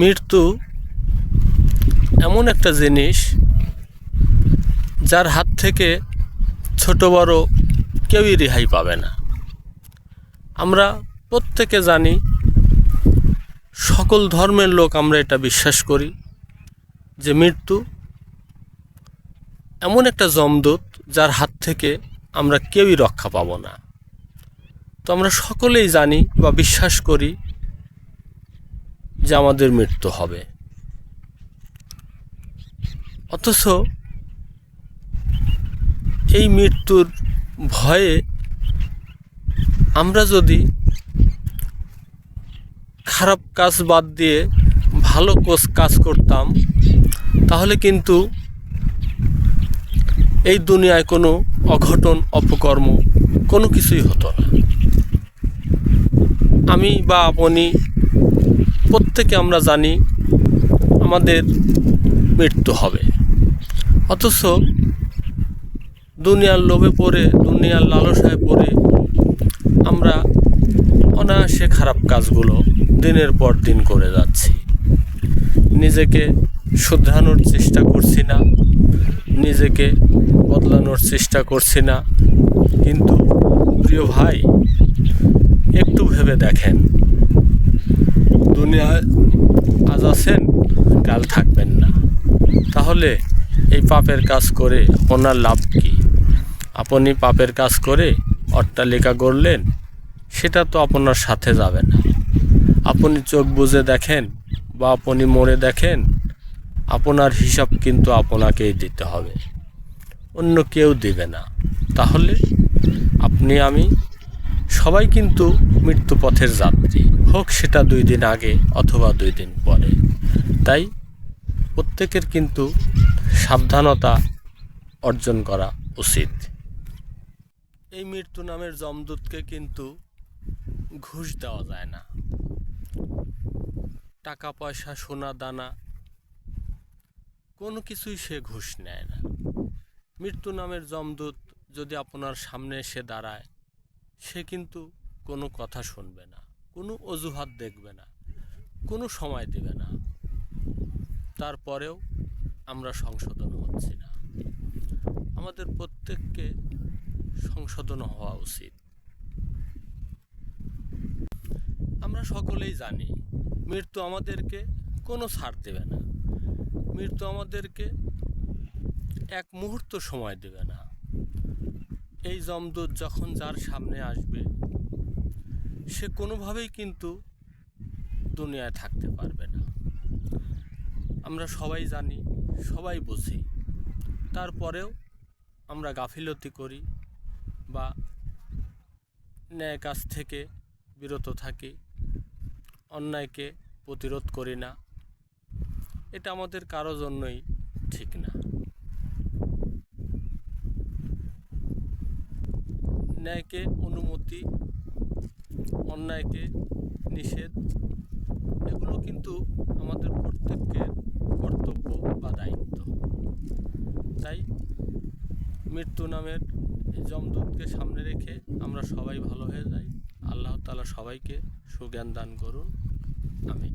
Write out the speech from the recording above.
মৃত্যু এমন একটা জিনিস যার হাত থেকে ছোট বড় কেউই রেহাই পাবে না। আমরা প্রত্যেকে জানি, সকল ধর্মের লোক আমরা এটা বিশ্বাস করি যে মৃত্যু এমন একটা যমদূত যার হাত থেকে আমরা কেউই রক্ষা পাব না। তো আমরা সকলেই জানি বা বিশ্বাস করি যে আমাদের মৃত্যু হবে, অথচ এই মৃত্যুর ভয়ে আমরা যদি খারাপ কাজ বাদ দিয়ে ভালো কাজ করতাম, তাহলে কিন্তু এই দুনিয়ায় কোনো অঘটন অপকর্ম কোনো কিছুই হতো না। আমি বা আপনি প্রত্যেকে আমরা জানি আমাদের মৃত্যু হবে, অথচ দুনিয়ার লোভে পড়ে, দুনিয়ার লালসায় পড়ে আমরা অনায়াসে খারাপ কাজগুলো দিনের পর দিন করে যাচ্ছি। নিজেকে শুধরানোর চেষ্টা করছি না, নিজেকে বদলানোর চেষ্টা করছি না। কিন্তু প্রিয় ভাই, একটু ভেবে দেখেন, দুনিয়ায় আজ আছেন, কাল থাকবেন না। তাহলে এই পাপের কাজ করে আপনার লাভ কি? আপনি পাপের কাজ করে অট্টালিকা গড়লেন, সেটা তো আপনার সাথে যাবে না। আপনি চোখ বুজে দেখেন বা আপনি মরে দেখেন, আপনার হিসাব কিন্তু আপনাকেই দিতে হবে, অন্য কেউ দিবে না। তাহলে আপনি আমি সবাই কিন্তু মৃত্যুপথের যাত্রী, হোক সেটা 2 দিন আগে অথবা 2 দিন পরে। তাই প্রত্যেকের কিন্তু সাবধানতা অর্জন করা উচিত। এই মৃত্যু নামের যমদূতকে কিন্তু ঘুষ দেওয়া যায় না। টাকা পয়সা, সোনা দানা কোনো কিছুই সে ঘুষ নেয় না। মৃত্যু নামের যমদূত যদি আপনার সামনে এসে দাঁড়ায়, সে কিন্তু কোনো কথা শুনবে না, কোনো অজুহাত দেখবে না, কোনো সময় দেবে না। তারপরেও আমরা সংশোধন হচ্ছি না। আমাদের প্রত্যেককে সংশোধন হওয়া উচিত। আমরা সকলেই জানি মৃত্যু আমাদেরকে কোনো ছাড় দেবে না, মৃত্যু আমাদেরকে এক মুহূর্ত সময় দেবে না। এই যমদূত যখন যার সামনে আসবে, সে কোনোভাবেই কিন্তু দুনিয়ায় থাকতে পারবে না। আমরা সবাই জানি, সবাই বুঝি, তারপরেও আমরা গাফিলতি করি বা ন্যায় কাজ থেকে বিরত থাকি, অন্যায়কে প্রতিরোধ করি না। এটা আমাদের কারো জন্যই ঠিক না। ন্যায়কে অনুমতি, অন্যায়কে নিষেধ, এগুলো কিন্তু আমাদের প্রত্যেকের কর্তব্য বা দায়িত্ব। তাই মৃত্যু নামের এই যমদূতকে সামনে রেখে আমরা সবাই ভালো হয়ে যাই। আল্লাহ তাআলা সবাইকে সুজ্ঞান দান করুন। আমিন।